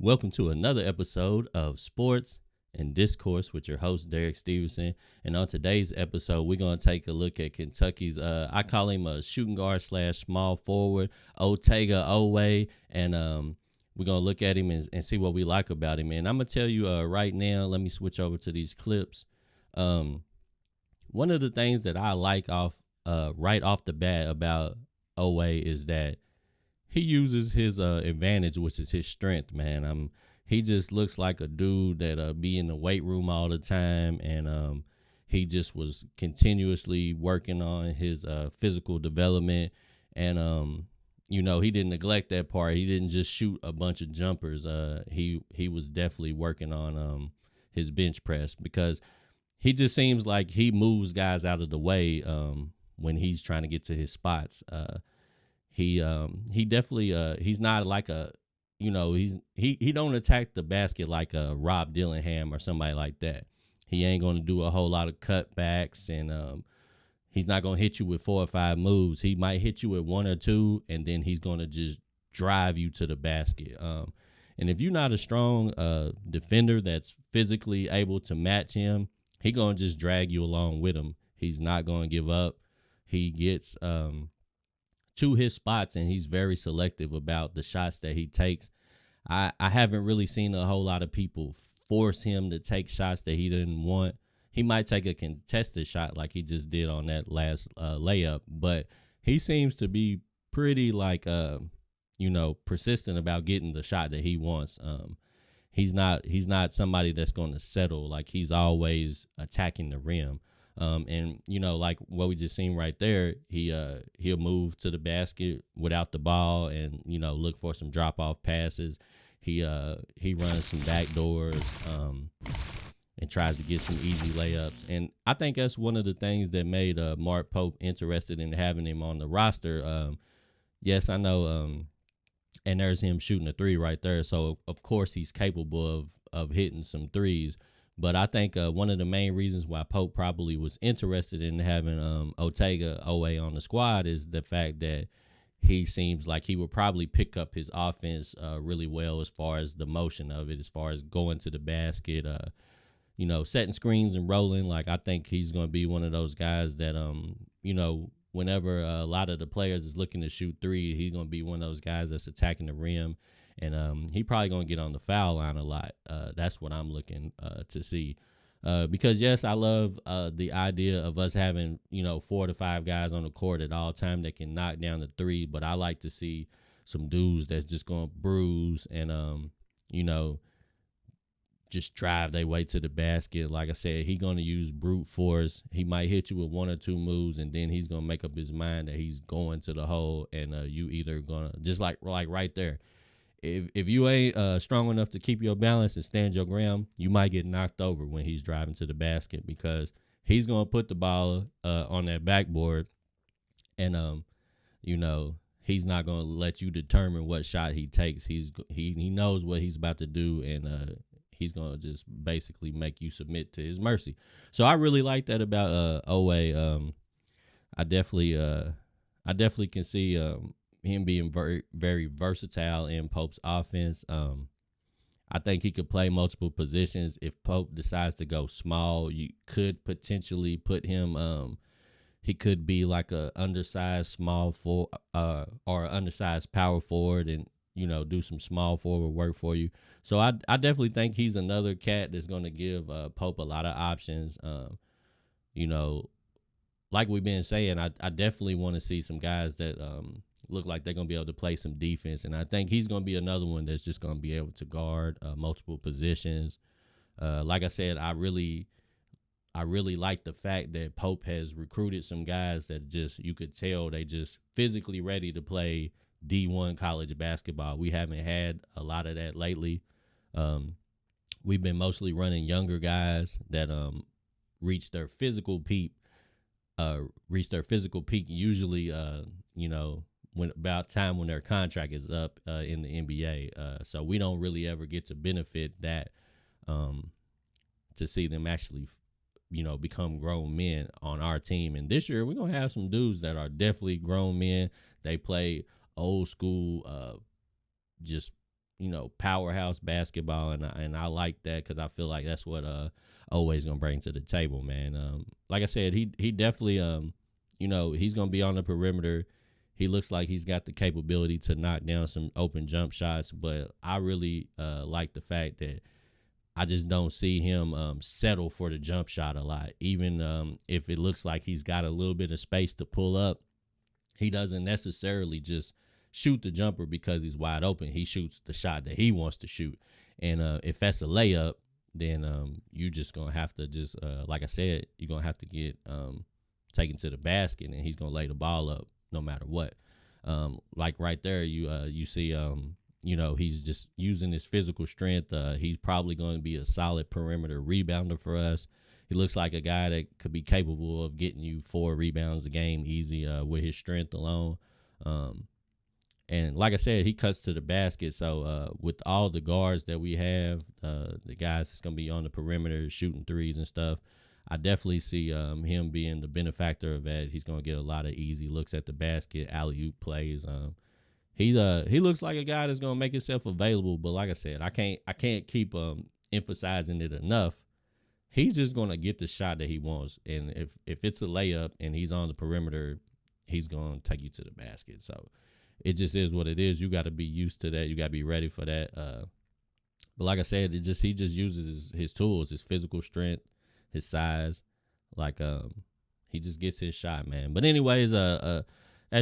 Welcome to another episode of Sports and Discourse with your host, Derek Stevenson. And on today's episode, we're going to take a look at Kentucky's, I call him a shooting guard slash small forward, Otega Oweh. And we're going to look at him and see what we like about him. And I'm going to tell you right now, let me switch over to these clips. One of the things that I like right off the bat about Oweh is that he uses his advantage, which is his strength, man. He just looks like a dude that be in the weight room all the time, and he just was continuously working on his physical development, and he didn't neglect that part. He didn't just shoot a bunch of jumpers. He was definitely working on his bench press because he just seems like he moves guys out of the way when he's trying to get to his spots. He definitely he's not like he don't attack the basket like a Rob Dillingham or somebody like that. He ain't gonna do a whole lot of cutbacks, and he's not gonna hit you with 4 or 5 moves. He might hit you with 1 or 2, and then he's gonna just drive you to the basket. And if you're not a strong defender that's physically able to match him, he gonna just drag you along with him. He's not gonna give up. He gets to his spots, and he's very selective about the shots that he takes. I haven't really seen a whole lot of people force him to take shots that he didn't want. He might take a contested shot like he just did on that last layup, but he seems to be pretty persistent about getting the shot that he wants. He's not somebody that's going to settle. Like, he's always attacking the rim. And like what we just seen right there, he'll move to the basket without the ball and look for some drop off passes. He runs some back doors and tries to get some easy layups. And I think that's one of the things that made Mark Pope interested in having him on the roster. Yes, I know. And there's him shooting a 3 right there. So of course he's capable of hitting some threes. But I think one of the main reasons why Pope probably was interested in having Otega Oweh on the squad is the fact that he seems like he would probably pick up his offense really well as far as the motion of it, as far as going to the basket, setting screens and rolling. Like, I think he's going to be one of those guys that, whenever a lot of the players is looking to shoot 3, he's going to be one of those guys that's attacking the rim. And he probably going to get on the foul line a lot. That's what I'm looking to see. Because, yes, I love the idea of us having, 4 to 5 guys on the court at all time that can knock down the 3. But I like to see some dudes that's just going to bruise and, just drive their way to the basket. Like I said, he's going to use brute force. He might hit you with 1 or 2 moves, and then he's going to make up his mind that he's going to the hole, and you either going to, just like right there. If you ain't strong enough to keep your balance and stand your ground, you might get knocked over when he's driving to the basket, because he's going to put the ball on that backboard, and he's not going to let you determine what shot he takes. He knows what he's about to do, and he's going to just basically make you submit to his mercy. So I really like that about Oweh. I definitely can see him being very, very versatile in Pope's offense. I think he could play multiple positions. If Pope decides to go small, you could potentially put him. He could be like a undersized small or undersized power forward, and do some small forward work for you. So I definitely think he's another cat that's going to give Pope a lot of options. Like we've been saying, I definitely want to see some guys that look like they're going to be able to play some defense. And I think he's going to be another one that's just going to be able to guard multiple positions. Like I said, I really like the fact that Pope has recruited some guys that just, you could tell they just physically ready to play D1 college basketball. We haven't had a lot of that lately. We've been mostly running younger guys that reach their physical peak usually when about time when their contract is up in the NBA. So we don't really ever get to benefit that to see them actually become grown men on our team. And this year we're gonna have some dudes that are definitely grown men. They play old school just powerhouse basketball, and I like that because I feel like that's what Oweh's gonna bring to the table, man. Like I said, he definitely he's gonna be on the perimeter. He looks like he's got the capability to knock down some open jump shots, but I really like the fact that I just don't see him settle for the jump shot a lot. Even if it looks like he's got a little bit of space to pull up, he doesn't necessarily just shoot the jumper because he's wide open. He shoots the shot that he wants to shoot. And if that's a layup, then you just going to have to just, like I said, you're going to have to get taken to the basket, and he's going to lay the ball up no matter what. Like right there, you see, he's just using his physical strength. He's probably going to be a solid perimeter rebounder for us. He looks like a guy that could be capable of getting you 4 rebounds a game easy with his strength alone. And like I said, he cuts to the basket. So with all the guards that we have, the guys that's going to be on the perimeter shooting threes and stuff, I definitely see him being the benefactor of that. He's going to get a lot of easy looks at the basket, alley-oop plays. He looks like a guy that's going to make himself available. But like I said, I can't keep emphasizing it enough. He's just going to get the shot that he wants. And if it's a layup and he's on the perimeter, he's going to take you to the basket. So it just is what it is. You got to be used to that. You got to be ready for that. But like I said, he just uses his tools, his physical strength, his size. Like he just gets his shot, man. But anyways, that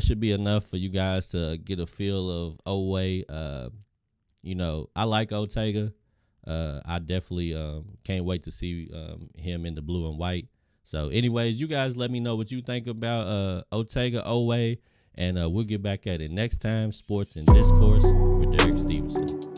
should be enough for you guys to get a feel of Oweh. I like Otega. I definitely can't wait to see him in the blue and white. So anyways, you guys let me know what you think about Otega Oweh. And we'll get back at it next time. Sports and Discourse with Derek Stevenson.